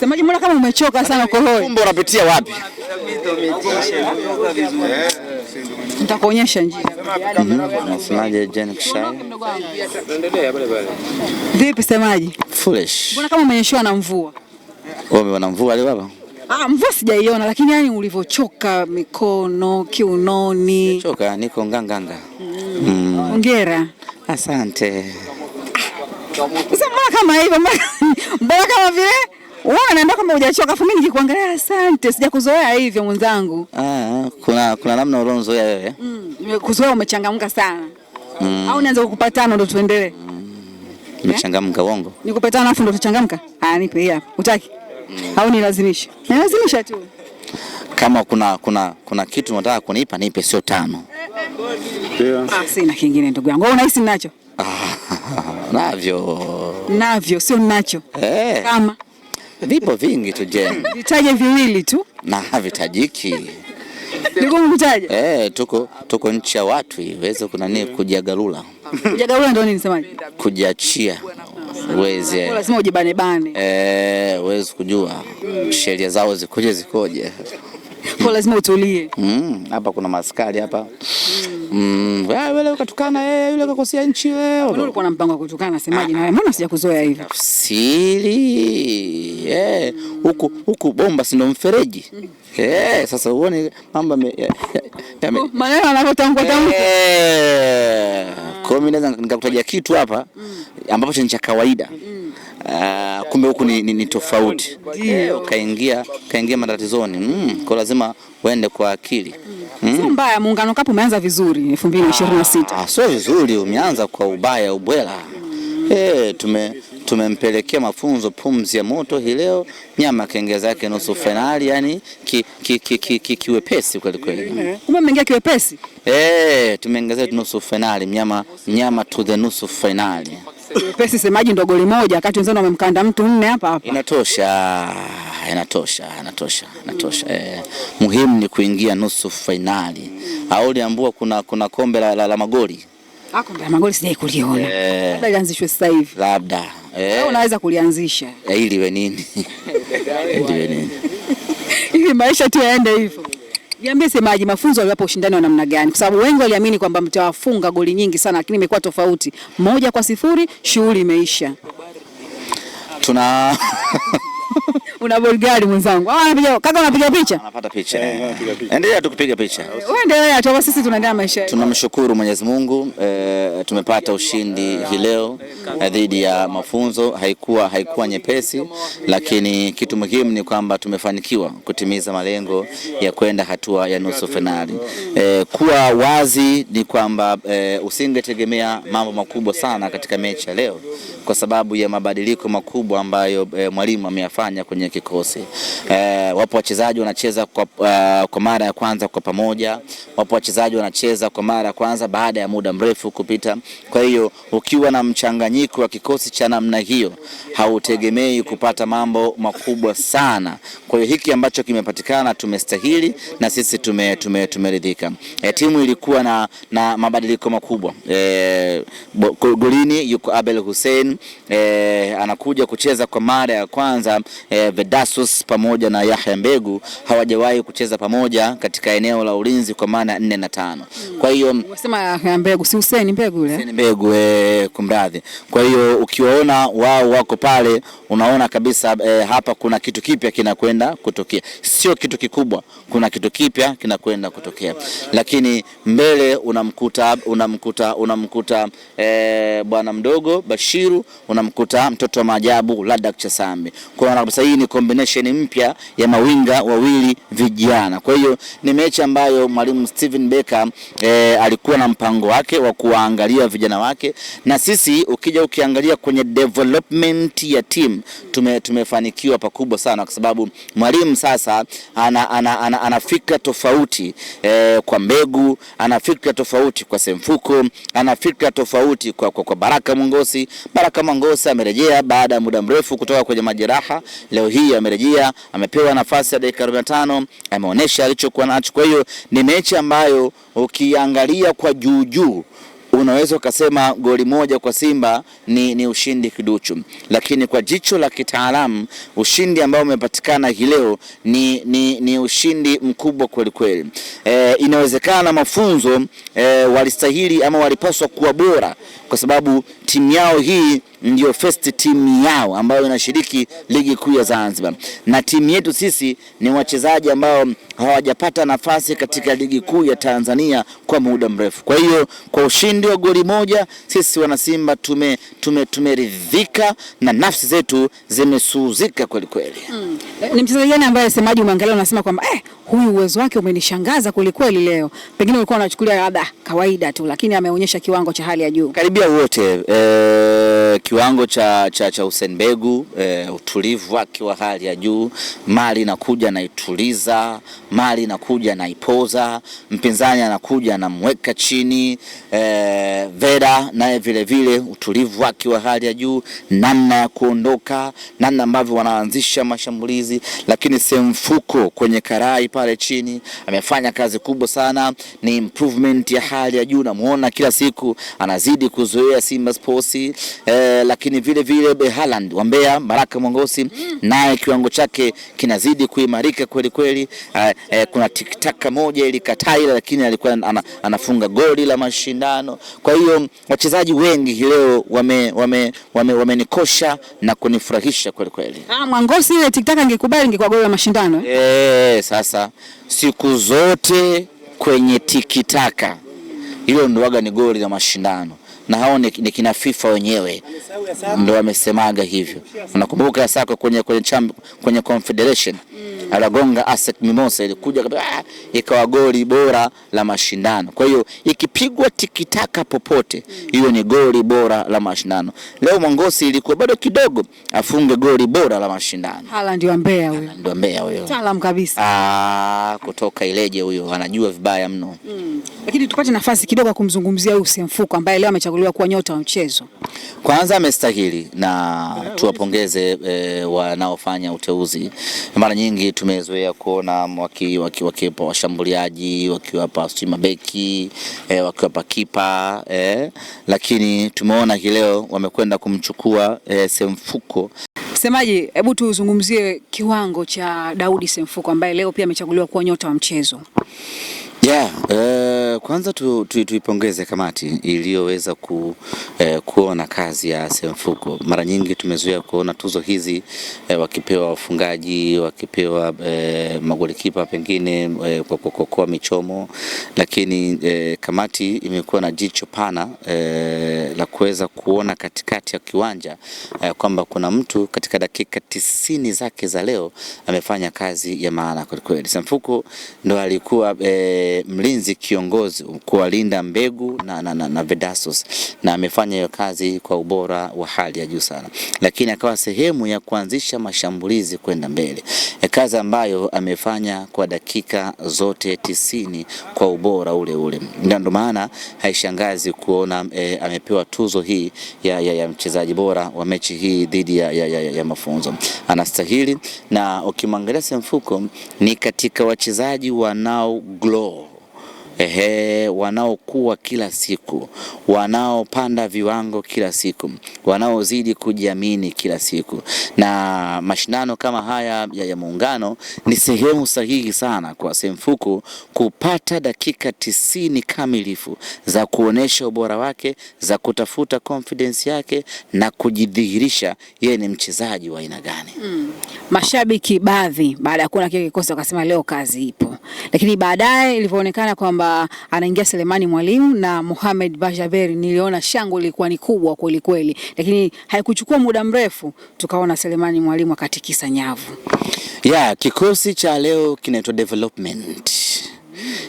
Semaji, mbona kama umechoka sana kwa hoi? Kumbe unapitia wapi? Nitakuonyesha njia. Nasemaje Jen Kishai? Vipi semaji? Foolish. Mbona kama umenyeshewa na mvua? Wewe una mvua leo baba? Mvua sijaiona, lakini yani ulivyochoka mikono, kiunoni. Choka, niko nganganga. Hongera. Asante. Sasa mbona kama hivyo? Mbona kama vile wewe unaenda kama hujachoka, afu mimi nikikuangalia asante, sijakuzoea hivyo mwenzangu. Kuna namna uronzoea wewe. Nimekuzoea umechangamka sana. Au nianze kukupatana ndo tuendelee? Nimechangamka uongo. Nikupatana afu ndo tuchangamka? Nipe hii hapa. Utaki? Au nilazimisha? Nilazimisha tu. Kama kuna kitu unataka kunipa nipe, sio 5. Sina kingine ndugu yangu. Wewe unahisi ninacho? Navyo sio ninacho. Kama vipo vingi tu Jen. Vitaje viwili tu. Na havitajiki. Niko mkutaje? Tuko nchi ya watu iweze kuna nini kujiagalula. Kujiagalula ndio nini semaje? Kujiachia. Uweze. Lazima ujibane bane. Uweze kujua sheria zao zikoje. Kwa lazima utulie. Hapa kuna maskari hapa. Wewe ukatukana yule kakosea nchi leo. Wewe ulikuwa na mpango wa kutukana semaji na wewe? Mbona sijakuzoea hivi? Siri. Huku bomba si ndo mfereji. Sasa uone mambo maneno yanavyotamkwa. Kwa mimi naweza nikakutajia kitu hapa ambapo ni cha kawaida. Kumbe huku ni tofauti. Kaingia matatizoni. Kwa lazima uende kwa akili. Sio mbaya, muungano kapu umeanza vizuri 2026. Sio vizuri, umeanza kwa ubaya ubwela. Tumempelekea mafunzo pumzi ya moto hii leo, nyama kaongeza yake nusu finali, yani kiwepesi kweli kweli. Kumbe mmeingia kiwepesi? Tumeongeza nusu finali, nyama to the nusu finali. Kiwepesi semaji ndo goli moja, wakati wenzao wamemkanda mtu 4 hapa. Inatosha. Muhimu ni kuingia nusu finali. Au uliambua kuna kombe la magoli. Kombe la magoli sijai kuliona. Labda lianzishwe sasa hivi. Labda. Unaweza kulianzisha. Ili iwe nini? Ili maisha tu yaende hivyo. Niambie semaji, mafunzo yalipo ushindani wa namna gani? Kwa sababu wengi waliamini kwamba mtawafunga goli nyingi sana, lakini imekuwa tofauti. 1-0, shughuli imeisha. Una Bulgari mwenzangu. Kaka unapiga picha? Anapata picha. Endelea tu kupiga picha. Endelea tu, sisi tunaendelea maisha yetu. Tunamshukuru Mwenyezi Mungu, tumepata ushindi hii leo dhidi ya mafunzo. Haikuwa nyepesi, lakini kitu muhimu ni kwamba tumefanikiwa kutimiza malengo ya kwenda hatua ya nusu finali. Kuwa wazi ni kwamba usingetegemea mambo makubwa sana katika mechi ya leo kwa sababu ya mabadiliko makubwa ambayo mwalimu ameyafanya kwenye kikosi. Wapo wachezaji wanacheza kwa mara ya kwanza kwa pamoja, wapo wachezaji wanacheza kwa mara ya kwanza baada ya muda mrefu kupita. Kwa hiyo ukiwa na mchanganyiko wa kikosi cha namna hiyo, hautegemei kupata mambo makubwa sana. Kwa hiyo hiki ambacho kimepatikana tumestahili na sisi tumeridhika. Timu ilikuwa na mabadiliko makubwa. Golini yuko Abel Hussein, anakuja kucheza kwa mara ya kwanza. Vedasus pamoja na Yahya Mbegu hawajawahi kucheza pamoja katika eneo la ulinzi kwa maana 4 na 5. Kwa hiyo unasema Yahya Mbegu si Hussein Mbegu yule? Hussein Mbegu, kumradhi. Kwa hiyo ukiwaona wao wako pale unaona kabisa hapa kuna kitu kipya kinakwenda kutokea. Sio kitu kikubwa, kuna kitu kipya kinakwenda kutokea. Lakini mbele unamkuta bwana mdogo Bashiru, unamkuta mtoto wa maajabu Ladak Chasambi. Kwa hiyo kabisa hii ni combination mpya ya mawinga wawili vijana. Kwa hiyo ni mechi ambayo mwalimu Steven Becker alikuwa na mpango wake wa kuangalia vijana wake, na sisi ukiangalia kwenye development ya team tumefanikiwa pakubwa sana, kwa sababu mwalimu sasa ana fikra tofauti kwa Mbegu, ana fikra tofauti kwa Semfuko, ana fikra tofauti kwa Baraka Mwangosi. Baraka Mwangosi amerejea baada ya muda mrefu kutoka kwenye majeraha. Leo hii amerejea, amepewa nafasi ya dakika 45, ameonyesha alichokuwa nacho. Kwa hiyo ni mechi ambayo ukiangalia kwa juu unaweza ukasema goli moja kwa Simba ni ushindi kiduchu, lakini kwa jicho la kitaalamu ushindi ambao umepatikana hii leo ni ushindi mkubwa kweli kweli. Inawezekana mafunzo walistahili ama walipaswa kuwa bora, kwa sababu timu yao hii ndio first team yao ambayo inashiriki ligi kuu ya Zanzibar, na timu yetu sisi ni wachezaji ambao hawajapata nafasi katika ligi kuu ya Tanzania kwa muda mrefu. Kwa hiyo kwa ushindi wa goli moja sisi wana Simba tumeridhika na nafsi zetu zimesuzika kweli kweli. Ni mchezaji gani ambaye semaji umeangalia unasema kwamba huyu uwezo wake umenishangaza kweli kweli leo? Pengine ulikuwa unachukulia labda kawaida tu, lakini ameonyesha kiwango cha hali ya juu. Karibia wote kiwango cha Hussein Begu, utulivu wake wa hali ya juu, mali inakuja na ituliza, mali inakuja na ipoza, mpinzani anakuja na mweka chini. Vera naye vile vile utulivu wake wa hali ya juu, namna ya kuondoka, namna ambavyo wanaanzisha mashambulizi, lakini Semfuko kwenye karai pale chini amefanya kazi kubwa sana, ni improvement ya hali ya juu, namuona kila siku anazidi kuzoea Simba Sports. Lakini vile vile Haaland wa Mbeya, Baraka Mwangosi naye kiwango chake kinazidi kuimarika kweli kweli. Kuna tiktaka moja ilikatai, lakini alikuwa anafunga goli la mashindano. Kwa hiyo wachezaji wengi leo wamenikosha na kunifurahisha kweli kweli. Mwangosi ile tiktaka ingekubali ingekuwa goli la mashindano. Sasa siku zote kwenye tikitaka hilo ndo waga ni goli la mashindano, na hao ni kina FIFA wenyewe ndio wamesemaga hivyo. Unakumbuka sasa kwenye Confederation Aragonga ASEC Mimosa ilikuja ikawa goli bora la mashindano. Kwa hiyo ikipigwa tikitaka popote hiyo ni goli bora la mashindano. Leo Mwangosi ilikuwa bado kidogo afunge goli bora la mashindano. Haaland wa Mbeya huyo. Ndio Mbeya huyo. Mtaalamu kabisa. Kutoka Ileje huyo, anajua vibaya mno. Lakini tupate nafasi kidogo kumzungumzia huyu Semfuko ambaye leo amechaguliwa kuwa nyota wa mchezo. Kwanza amestahili na tuwapongeze wanaofanya uteuzi. Mara nyingi tumezoea kuona wakiwapa washambuliaji, wakiwapa mabeki, wakiwapa kipa, lakini tumeona hii leo wamekwenda kumchukua Semfuko. Semaji, hebu tuzungumzie kiwango cha Daudi Semfuko ambaye leo pia amechaguliwa kuwa nyota wa mchezo. Kwanza tuipongeze kamati iliyoweza kuona kazi ya Semfuko. Mara nyingi tumezoea kuona tuzo hizi wakipewa wafungaji, wakipewa magolikipa pengine kwa michomo, lakini kamati imekuwa na jicho pana la kuweza kuona katikati ya kiwanja kwamba kuna mtu katika dakika 90 zake za leo amefanya kazi ya maana kwa kweli. Semfuko ndo alikuwa mlinzi kiongozi kuwalinda Mbegu na Vedasos, na amefanya hiyo kazi kwa ubora wa hali ya juu sana, lakini akawa sehemu ya kuanzisha mashambulizi kwenda mbele, kazi ambayo amefanya kwa dakika zote 90 kwa ubora ule. Ndio maana haishangazi kuona amepewa tuzo hii ya mchezaji bora wa mechi hii dhidi ya Mafunzo. Anastahili, na ukimwangalia Semfuko ni katika wachezaji wanao glow, wanaokuwa kila siku, wanaopanda viwango kila siku, wanaozidi kujiamini kila siku, na mashindano kama haya ya Muungano ni sehemu sahihi sana kwa Semfuko kupata dakika 90 kamilifu za kuonesha ubora wake, za kutafuta confidence yake na kujidhihirisha yeye ni mchezaji wa aina gani. Mashabiki baadhi baada ya kuona kile kikosi wakasema leo kazi ipo, lakini baadaye ilivyoonekana kwamba anaingia Selemani Mwalimu na Mohamed Bajaberi, niliona shangwe ilikuwa ni kubwa kweli kweli, lakini haikuchukua muda mrefu tukaona Selemani Mwalimu akatikisa nyavu. Kikosi cha leo kinaitwa development.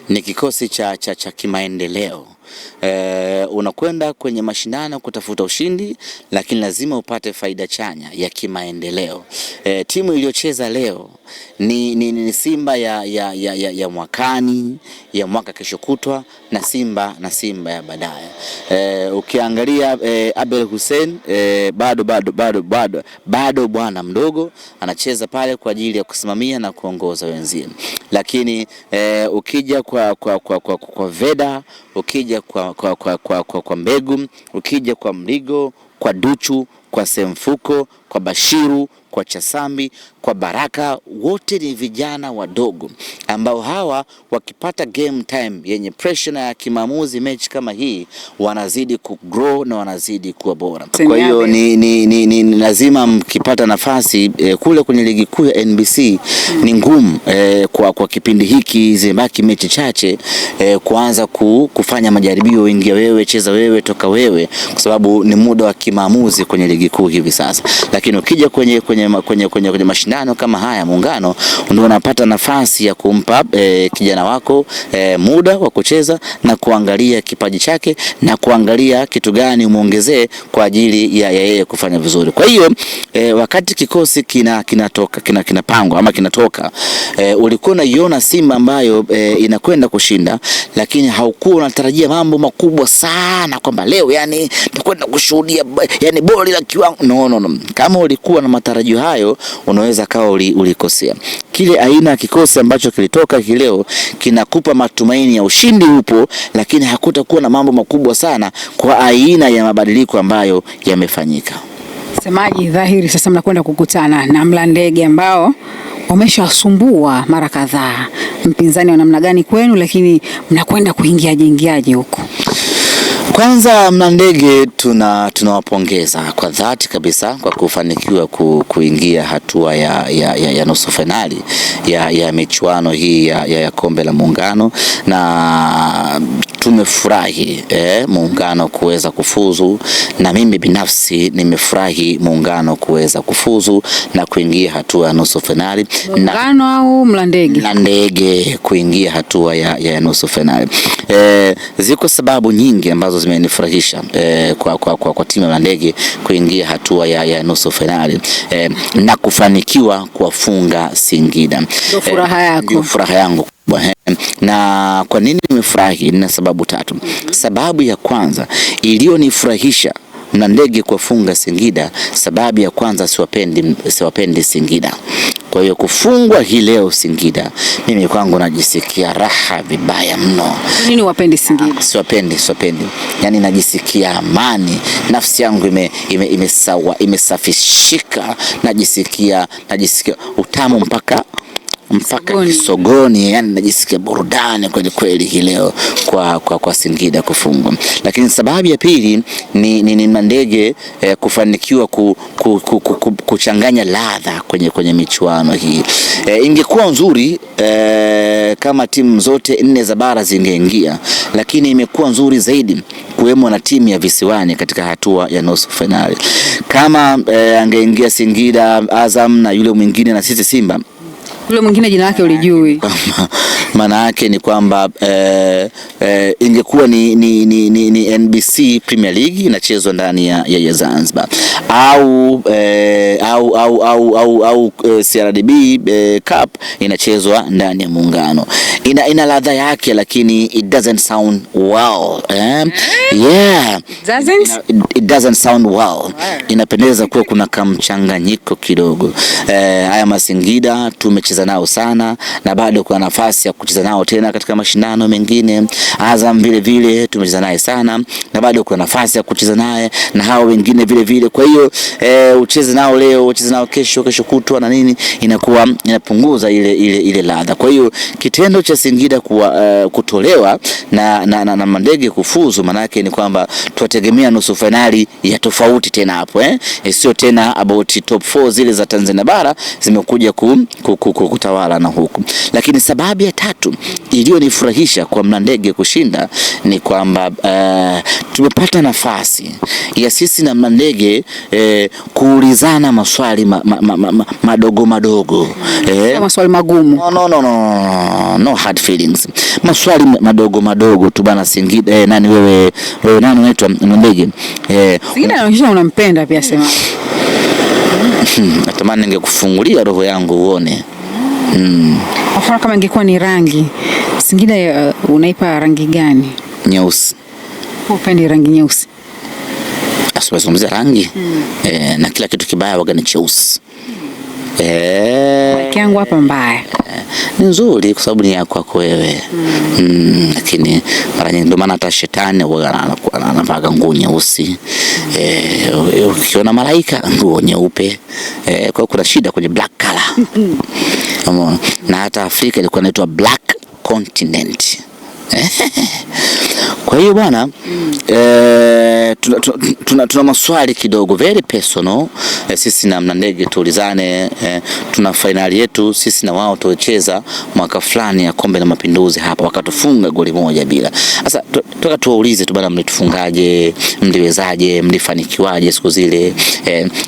Ni kikosi cha kimaendeleo. Unakwenda kwenye mashindano kutafuta ushindi, lakini lazima upate faida chanya ya kimaendeleo. Timu iliyocheza leo ni Simba ya mwakani, ya mwaka kesho kutwa, na Simba ya baadaye. Ukiangalia Abel Hussein bado bwana mdogo, anacheza pale kwa ajili ya kusimamia na kuongoza wenzie. Lakini ukija kwa Veda, ukija kwa Mbegu, ukija kwa Mligo, kwa Duchu, kwa Semfuko, kwa Bashiru, kwa Chasambi, kwa Baraka, wote ni vijana wadogo ambao hawa wakipata game time yenye pressure na ya kimaamuzi mechi kama hii wanazidi kugrow na wanazidi kuwa bora. Kwa hiyo ni lazima mkipata nafasi kule kwenye ligi kuu ya NBC ni ngumu kwa kipindi hiki, zimebaki mechi chache kuanza kufanya majaribio, ingia wewe, cheza wewe, toka wewe, kwa sababu ni muda wa kimaamuzi kwenye ligi kuu hivi sasa. Lakini ukija kwenye mashindano kama haya Muungano, ndio unapata nafasi ya kumpa kijana wako muda wa kucheza na kuangalia kipaji chake na kuangalia kitu gani umuongezee kwa ajili ya yeye kufanya vizuri. Kwa hiyo wakati kikosi kinapangwa ama kinatoka, ulikuwa unaiona Simba ambayo inakwenda kushinda, lakini haukuwa unatarajia mambo makubwa sana kwamba leo yani tutakwenda kushuhudia yani boli la kiwango. No. Kama ulikuwa na matarajio hayo, unaweza kawa ulikosea. Kile aina ya kikosi ambacho kilitoka leo kinakupa matumaini ya ushindi upo, lakini hakutakuwa na mambo makubwa sana kwa aina ya mabadiliko ambayo yamefanyika. Semaji dhahiri sasa mnakwenda kukutana na Mlandege ambao wameshasumbua mara kadhaa. Mpinzani wa namna gani kwenu, lakini mnakwenda kuingiaje huko? Kwanza Mlandege tunawapongeza kwa dhati kabisa kwa kufanikiwa kuingia hatua ya nusu finali ya michuano hii ya Kombe la Muungano, na tumefurahi Muungano kuweza kufuzu, na mimi binafsi nimefurahi Muungano kuweza kufuzu na kuingia hatua ya nusu finali. Muungano au Mlandege? Mlandege kuingia hatua ya nusu finali. Ziko sababu nyingi ambazo zimenifurahisha kwa timu ya Mlandege kuingia hatua ya nusu finali na kufanikiwa kuwafunga Singida. Ndio furaha yako? Ndio furaha yangu. Na kwa nini nimefurahi? Nina sababu tatu. Sababu ya kwanza iliyonifurahisha Mlandege kuwafunga Singida, sababu ya kwanza, siwapendi Singida. Kwa hiyo kufungwa hii leo Singida, mimi kwangu najisikia raha vibaya mno. Nini wapendi Singida? Siwapendi. Yani najisikia amani, nafsi yangu imesafishika, najisikia utamu mpaka kisogoni, yani najisikia burudani kweli hii leo kwa Singida kufungwa. Lakini sababu ya pili ni Mlandege kufanikiwa kuchanganya ladha kwenye michuano hii. Ingekuwa nzuri kama timu zote 4 za bara zingeingia, lakini imekuwa nzuri zaidi kuwemo na timu ya Visiwani katika hatua ya nusu finali. Kama angeingia Singida, Azam na yule mwingine na sisi Simba, yule mwingine jina lake ulijui, maana yake ni kwamba ingekuwa ni NBC Premier League inachezwa ndani ya Zanzibar au CRDB Cup inachezwa ndani ya Muungano. Ina ladha yake, lakini it doesn't sound well. Yeah, it doesn't sound well. Inapendeza kuwa kuna kamchanganyiko kidogo. Haya Masingida tumecheza nao sana na bado kuna nafasi ya kucheza nao tena katika mashindano mengine. Azam vile tumecheza naye sana na bado kuna nafasi ya kucheza naye na hao wengine vile. Kwa hiyo ucheze nao leo, ucheze nao kesho kutwa na nini, inapunguza ile ladha. Kwa hiyo kitendo cha Singida kutolewa na Mlandege kufuzu, manake ni kwamba tuwategemea nusu finali ya tofauti tena hapo sio tena about top 4 zile za Tanzania bara zimekuja kutawala na huku. Lakini sababu ya tatu iliyonifurahisha kwa Mlandege kushinda ni kwamba tumepata nafasi ya sisi na Mlandege kuulizana maswali madogo maswali magumu. No hard feelings. Maswali madogo tu bana. Singida nani wewe nani unaitwa Mlandege? Singida anaonyesha unampenda pia, sema. Natamani ningekufungulia roho yangu uone. Afara kama ingekuwa ni rangi, Singida unaipa rangi gani? Nyeusi. Upendi rangi nyeusi? Asizungumzia rangi. Na kila kitu kibaya waga ni cheusi. Yangu hapa mbaya. ni nzuri kwa sababu ni ya kwako wewe. Lakini mara nyingi ndio maana hata shetani anavaa nguo nyeusi. Ukiona malaika nguo nyeupe. Kwa kuna shida kwenye black color. Na hata Afrika ilikuwa inaitwa black continent. Kwa hiyo bwana, tuna maswali kidogo very personal. Sisi na Mlandege tuulizane. Tuna finali yetu sisi na wao tulicheza mwaka fulani ya Kombe la Mapinduzi hapa, wakatufunga goli 1-0. Sasa toka tuwaulize tu bwana, mlitufungaje? Mliwezaje? Mlifanikiwaje siku zile?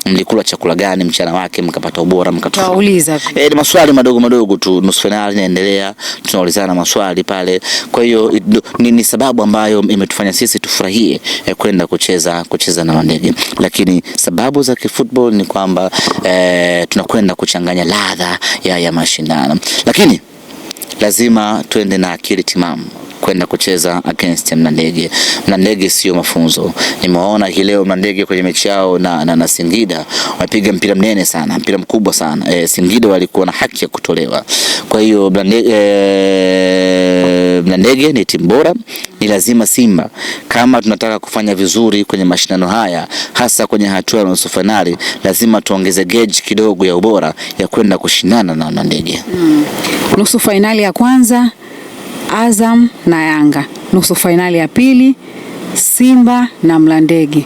Mlikula chakula gani mchana wake mkapata ubora mkatuuliza? Ni maswali madogo tu. Nusu finali inaendelea, tunaulizana maswali pale. Kwa hiyo ni sababu ambayo imetufanya sisi tufurahie kwenda kucheza na Mlandege. Lakini sababu za kifootball ni kwamba tunakwenda kuchanganya ladha ya mashindano, lakini lazima tuende na akili timamu kwenda kucheza against Mlandege. Mlandege sio mafunzo. Nimeona hii leo Mlandege kwenye mechi yao na Singida wapiga mpira mnene sana, mpira mkubwa sana. Singida walikuwa na haki ya kutolewa. Kwa hiyo Mlandege ni timu bora. Ni lazima Simba, kama tunataka kufanya vizuri kwenye mashindano haya, hasa kwenye hatua ya nusu finali, lazima tuongeze gauge kidogo ya ubora ya kwenda kushindana na Mlandege. Nusu finali ya kwanza Azam na Yanga, nusu finali ya pili Simba na Mlandege.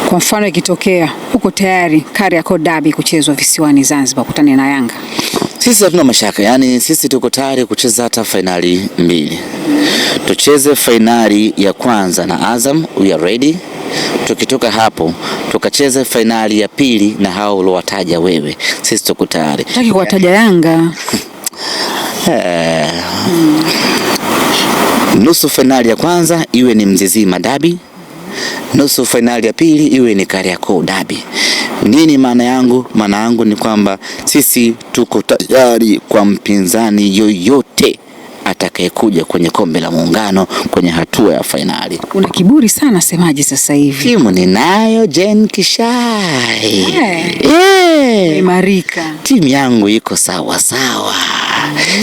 Kwa mfano ikitokea huko tayari Kariakoo Derby kuchezwa visiwani Zanzibar kutane na Yanga, sisi hatuna mashaka. Yani sisi tuko tayari kucheza hata finali 2. Tucheze finali ya kwanza na Azam, we are ready. Tukitoka hapo tukacheze finali ya pili na hao uliowataja wewe, sisi tuko tayari. Nataka kuwataja Yanga. Nusu finali ya kwanza iwe ni Mzizima Derby, nusu finali ya pili iwe ni Kariakoo Derby. Nini maana yangu? Maana yangu ni kwamba sisi tuko tayari kwa mpinzani yoyote atakayekuja kwenye Kombe la Muungano kwenye hatua ya finali. Una kiburi sana semaji sasa hivi. Timu ninayo Jen Kishai. Imarika. Timu yangu iko sawa.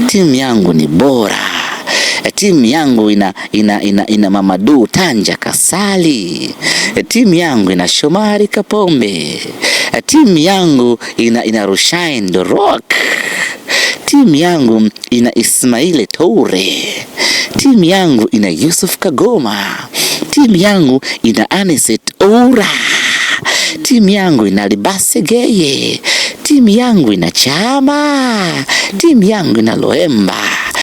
Timu yangu ni bora. Timu yangu ina Mamadu Tanja Kasali. Timu yangu ina Shomari Kapombe. Timu yangu ina Rushain Dorok. Timu yangu ina Ismail Toure. Timu yangu ina Yusuf Kagoma. Timu yangu ina Aneset Oura. Timu yangu ina Libase Geye. Timu yangu ina Chama. Timu yangu ina Loemba.